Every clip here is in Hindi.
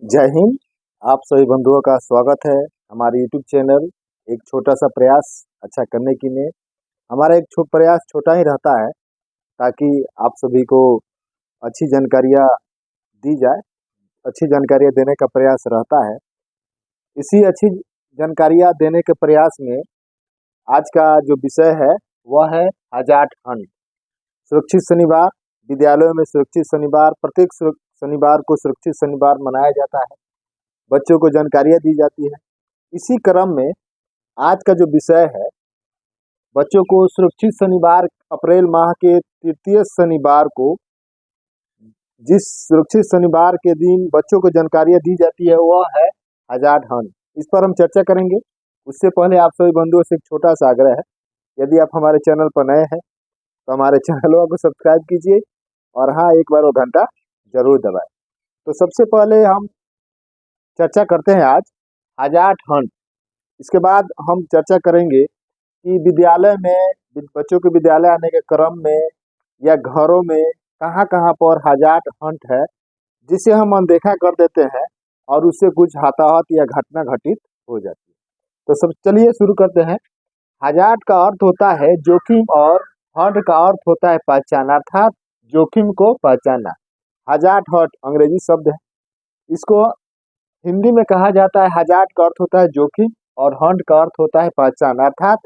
जय हिंद। आप सभी बंधुओं का स्वागत है हमारे यूट्यूब चैनल एक छोटा सा प्रयास अच्छा करने के लिए। हमारा प्रयास छोटा ही रहता है ताकि आप सभी को अच्छी जानकारियाँ दी जाए, अच्छी जानकारियाँ देने का प्रयास रहता है। इसी अच्छी जानकारियाँ देने के प्रयास में आज का जो विषय है वह है हजाट हंट। सुरक्षित शनिवार, विद्यालयों में सुरक्षित शनिवार, प्रत्येक शनिवार को सुरक्षित शनिवार मनाया जाता है, बच्चों को जानकारियाँ दी जाती है। इसी क्रम में आज का जो विषय है, बच्चों को सुरक्षित शनिवार अप्रैल माह के तृतीय शनिवार को, जिस सुरक्षित शनिवार के दिन बच्चों को जानकारियाँ दी जाती है वह है हजाट हंट। इस पर हम चर्चा करेंगे। उससे पहले आप सभी बंधुओं से एक छोटा सा आग्रह है, यदि आप हमारे चैनल पर नए हैं तो हमारे चैनलों को सब्सक्राइब कीजिए और हाँ, एक बार वो घंटा जरूर दबाएं। तो सबसे पहले हम चर्चा करते हैं आज हजाट हंट। इसके बाद हम चर्चा करेंगे कि विद्यालय में, बच्चों के विद्यालय आने के क्रम में या घरों में कहाँ कहाँ पर हजाट हंट है जिसे हम अनदेखा कर देते हैं और उससे कुछ हताहत या घटना घटित हो जाती है। तो सब चलिए शुरू करते हैं। हजाट का अर्थ होता है जोखिम और हंट का अर्थ होता है पहचान, अर्थात जोखिम को पहचानना। हजाट हंट अंग्रेजी शब्द है। इसको हिंदी में कहा जाता है, हजाट का अर्थ होता है जोखिम और हंट का अर्थ होता है पहचान, अर्थात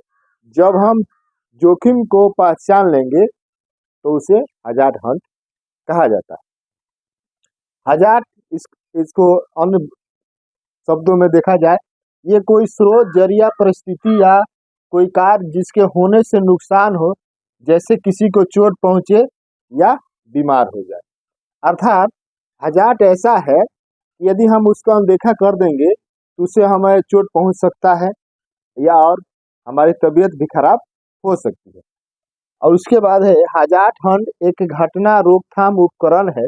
जब हम जोखिम को पहचान लेंगे तो उसे हजाट हंट कहा जाता है। हजाट इसको अन्य शब्दों में देखा जाए, ये कोई स्रोत, जरिया, परिस्थिति या कोई कार्य जिसके होने से नुकसान हो, जैसे किसी को चोट पहुंचे या बीमार हो जाए। अर्थात हजाट ऐसा है कि यदि हम उसको अनदेखा कर देंगे तो उससे हमें चोट पहुंच सकता है या और हमारी तबीयत भी खराब हो सकती है। और उसके बाद है हजाट हंट एक घटना रोकथाम उपकरण है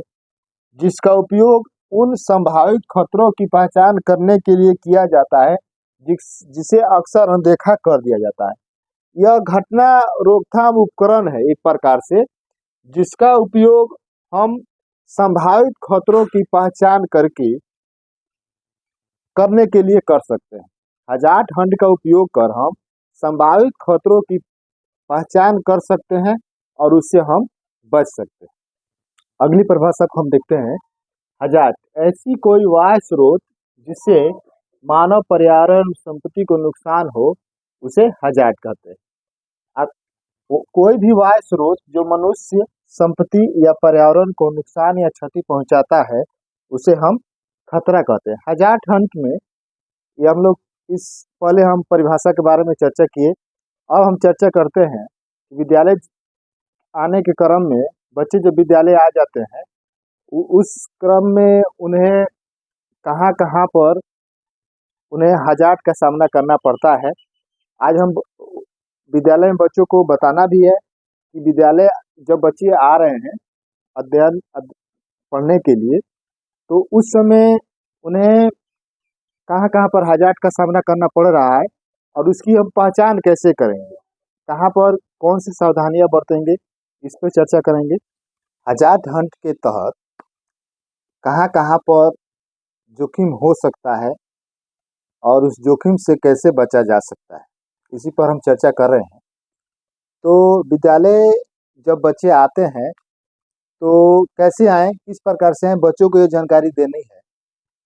जिसका उपयोग उन संभावित खतरों की पहचान करने के लिए किया जाता है जिसे अक्सर अनदेखा कर दिया जाता है। यह घटना रोकथाम उपकरण है एक प्रकार से, जिसका उपयोग हम संभावित खतरों की पहचान करने के लिए कर सकते हैं। हजाट हंट का उपयोग कर हम संभावित खतरों की पहचान कर सकते हैं और उससे हम बच सकते हैं। अगली परिभाषा को हम देखते हैं। हजाट ऐसी कोई वायु स्रोत जिससे मानव, पर्यावरण, संपत्ति को नुकसान हो, उसे हजाट कहते हैं। अब कोई भी वायु स्रोत जो मनुष्य, संपत्ति या पर्यावरण को नुकसान या क्षति पहुंचाता है उसे हम खतरा कहते हैं। हजाट हंट में ये हम लोग पहले हम परिभाषा के बारे में चर्चा किए। अब हम चर्चा करते हैं विद्यालय आने के क्रम में बच्चे जब विद्यालय आ जाते हैं उस क्रम में उन्हें कहाँ कहाँ पर उन्हें हजाट का सामना करना पड़ता है। आज हम विद्यालय में बच्चों को बताना भी है कि विद्यालय जब बच्चे आ रहे हैं पढ़ने के लिए, तो उस समय उन्हें कहाँ कहाँ पर हजाट का सामना करना पड़ रहा है और उसकी हम पहचान कैसे करेंगे, कहाँ पर कौन सी सावधानियां बरतेंगे, इस पर चर्चा करेंगे। हजाट हंट के तहत कहाँ कहाँ पर जोखिम हो सकता है और उस जोखिम से कैसे बचा जा सकता है, इसी पर हम चर्चा कर रहे हैं। तो विद्यालय जब बच्चे आते हैं तो कैसे आएँ, किस प्रकार से आएँ, बच्चों को ये जानकारी देनी है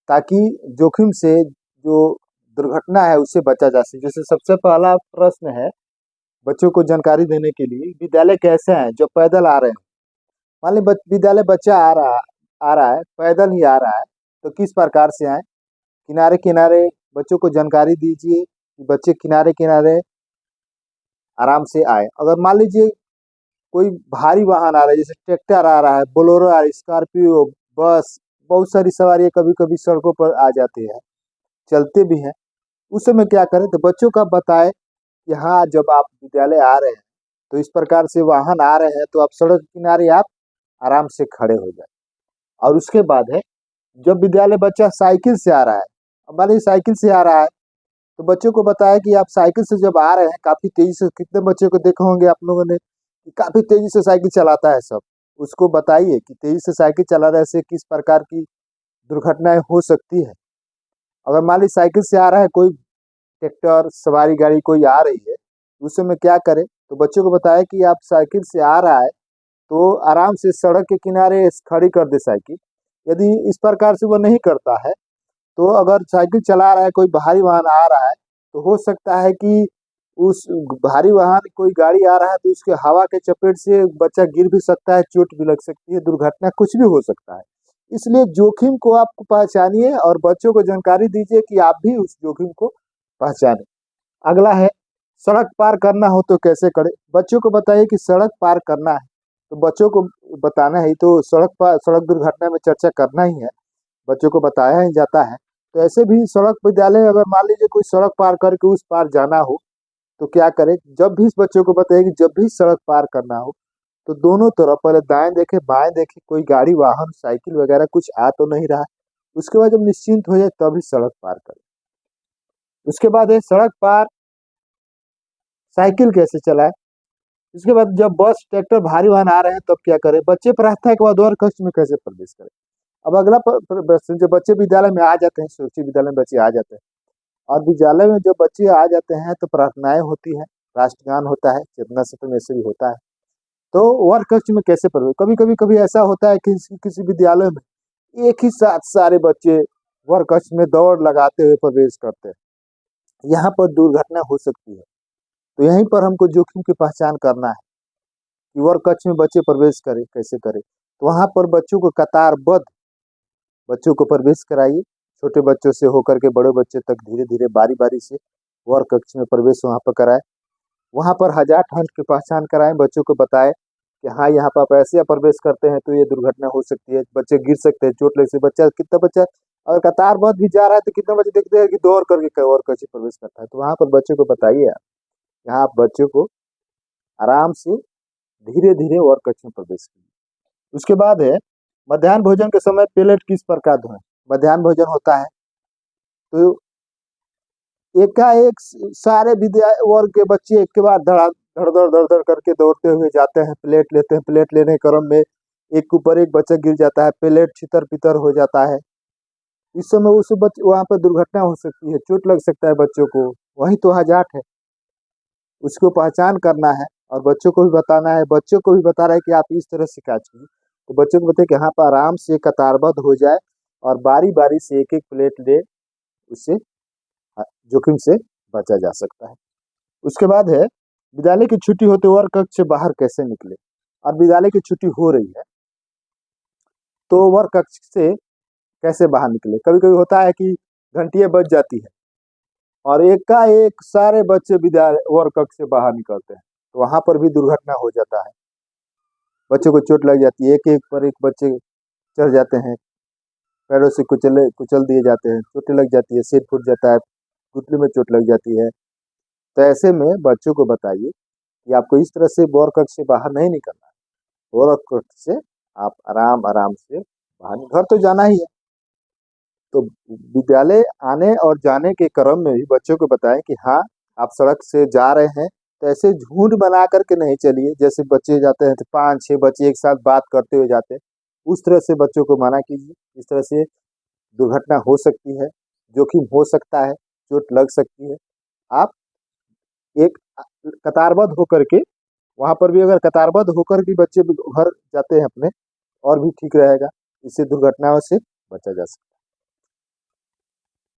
ताकि जोखिम से, जो दुर्घटना है, उससे बचा जा सके। जैसे सबसे पहला प्रश्न है बच्चों को जानकारी देने के लिए, विद्यालय कैसे आए। जो पैदल आ रहे हैं, मान ली विद्यालय बच्चा आ रहा है, पैदल ही आ रहा है, तो किस प्रकार से आए। किनारे किनारे बच्चों को जानकारी दीजिए कि बच्चे किनारे किनारे आराम से आए। अगर मान लीजिए कोई भारी वाहन आ रहा है, जैसे ट्रैक्टर आ रहा है, बोलेरो आ रही है, स्कॉर्पियो, बस, बहुत सारी सवारियाँ कभी कभी सड़कों पर आ जाती है, चलते भी हैं। उस समय क्या करें, तो बच्चों का बताएं कि हाँ, जब आप विद्यालय आ रहे हैं तो इस प्रकार से वाहन आ रहे हैं, तो आप सड़क किनारे आप आराम से खड़े हो जाए। और उसके बाद है, जब विद्यालय बच्चा साइकिल से आ रहा है, अब मान लीजिए साइकिल से आ रहा है, तो बच्चों को बताया कि आप साइकिल से जब आ रहे हैं, काफी तेजी से, कितने बच्चे को देखे होंगे आप लोगों ने कि काफी तेजी से साइकिल चलाता है सब, उसको बताइए कि तेजी से साइकिल चला रहे से किस प्रकार की दुर्घटनाएं हो सकती है। अगर मान ली साइकिल से आ रहा है कोई, ट्रैक्टर सवारी गाड़ी कोई आ रही है, उस समय क्या करें? तो बच्चों को बताया कि आप साइकिल से आ रहा है तो आराम से सड़क के किनारे खड़ी कर दे साइकिल। यदि इस प्रकार से वो नहीं करता है, तो अगर साइकिल चला रहा है कोई भारी वाहन आ रहा है, तो हो सकता है कि उस भारी वाहन कोई गाड़ी आ रहा है तो उसके हवा के चपेट से बच्चा गिर भी सकता है, चोट भी लग सकती है, दुर्घटना कुछ भी हो सकता है। इसलिए जोखिम को आप पहचानिए और बच्चों को जानकारी दीजिए कि आप भी उस जोखिम को पहचाने। अगला है, सड़क पार करना हो तो कैसे करें? बच्चों को बताइए कि सड़क पार करना है, तो बच्चों को बताना है तो सड़क दुर्घटना में चर्चा करना ही है, बच्चों को बताया ही जाता है। तो ऐसे भी सड़क विद्यालय, अगर मान लीजिए कोई सड़क पार करके उस पार जाना हो तो क्या करें? जब भी इस बच्चों को बताइए कि जब भी सड़क पार करना हो तो दोनों तरफ पहले दाएं देखे बाएं देखे, कोई गाड़ी वाहन साइकिल वगैरह कुछ आ तो नहीं रहा है। उसके बाद जब निश्चिंत हो जाए तभी सड़क पार करें। उसके बाद है सड़क पार साइकिल कैसे चलाए। इसके बाद जब बस ट्रैक्टर भारी वाहन आ रहे हैं तब क्या करें? बच्चे प्रार्थना के बाद और कक्ष में कैसे प्रवेश करें? अब अगला प्रश्न, जब बच्चे विद्यालय में आ जाते हैं, सुरक्षित विद्यालय में बच्चे आ जाते हैं, और विद्यालय में जब बच्चे आ जाते हैं तो प्रार्थनाएं होती हैं, राष्ट्रगान होता है, चेतना सत्र ऐसे भी होता है। तो वर्ग कक्ष में कैसे प्रवेश? कभी ऐसा होता है कि किसी विद्यालय में एक ही साथ सारे बच्चे वर्ग कक्ष में दौड़ लगाते हुए प्रवेश करते हैं, यहाँ पर दुर्घटना हो सकती है। तो यहीं पर हमको जोखिम की पहचान करना है कि वर्ग कक्ष में बच्चे प्रवेश करें कैसे करें। तो वहां पर बच्चों को कतारबद्ध बच्चों को प्रवेश कराइए, छोटे बच्चों से होकर के बड़े बच्चे तक धीरे धीरे बारी बारी से वर्ग कक्ष में प्रवेश वहां पर कराए। वहां पर हजार ठंड की पहचान कराएं, बच्चों को बताएं कि हाँ यहाँ पर आप ऐसे प्रवेश करते हैं तो ये दुर्घटना हो सकती है, बच्चे गिर सकते हैं, चोट लग सकती है। कितना बच्चा अगर कतारबद्ध भी जा रहा है तो कितना बच्चे देखते हैं कि दौड़ करके और कैसे प्रवेश करता है। तो वहां पर बच्चों को बताइए आप, यहाँ आप बच्चों को आराम से धीरे धीरे और कक्ष में प्रवेश कीजिए। उसके बाद है मध्याह्न भोजन के समय प्लेट किस प्रकार धोएं। मध्याह्न भोजन होता है तो एकाएक सारे विद्या वर्ग के बच्चे एक के बाद धड़ धड़ करके दौड़ते हुए जाते हैं, प्लेट लेते हैं। प्लेट लेने के क्रम में एक के ऊपर एक बच्चा गिर जाता है, प्लेट छितर पितर हो जाता है। इस समय उस बच्चे वहां पर दुर्घटना हो सकती है, चोट लग सकता है बच्चों को। वही तो हजात है, उसको पहचान करना है और बच्चों को भी बताना है। बच्चों को भी बता रहा है कि आप इस तरह से काज कीजिए, तो बच्चों को बताइए कि यहाँ पर आराम से कतारबद्ध हो जाए और बारी बारी से एक एक प्लेट ले, उससे जोखिम से बचा जा सकता है। उसके बाद है विद्यालय की छुट्टी होते वर्ग कक्ष से बाहर कैसे निकले। अब विद्यालय की छुट्टी हो रही है तो वर्ग कक्ष से कैसे बाहर निकले। कभी कभी होता है कि घंटियां बज जाती है और एकाएक सारे बच्चे विद्यालय वर्ग कक्ष से बाहर निकलते हैं, तो वहां पर भी दुर्घटना हो जाता है, बच्चों को चोट लग जाती है। एक एक पर एक बच्चे चढ़ जाते हैं, पैरों से कुचल दिए जाते हैं, चोटें लग जाती है, सिर फूट जाता है, घुटने में चोट लग जाती है। तो ऐसे में बच्चों को बताइए कि आपको इस तरह से बोर कक्ष से बाहर नहीं निकलना है। बोर कक्ष से आप आराम आराम से बाहर, घर तो जाना ही है। तो विद्यालय आने और जाने के क्रम में भी बच्चों को बताएं कि हाँ आप सड़क से जा रहे हैं तो ऐसे झुंड बना करके नहीं चलिए। जैसे बच्चे जाते हैं तो 5-6 बच्चे एक साथ बात करते हुए जाते हैं, उस तरह से बच्चों को मना कीजिए। इस तरह से दुर्घटना हो सकती है, जोखिम हो सकता है, चोट लग सकती है। आप एक कतारबद्ध होकर के, वहां पर भी अगर कतारबद्ध होकर के बच्चे घर जाते हैं अपने, और भी ठीक रहेगा, इससे दुर्घटनाओं से बचा जा सकता है।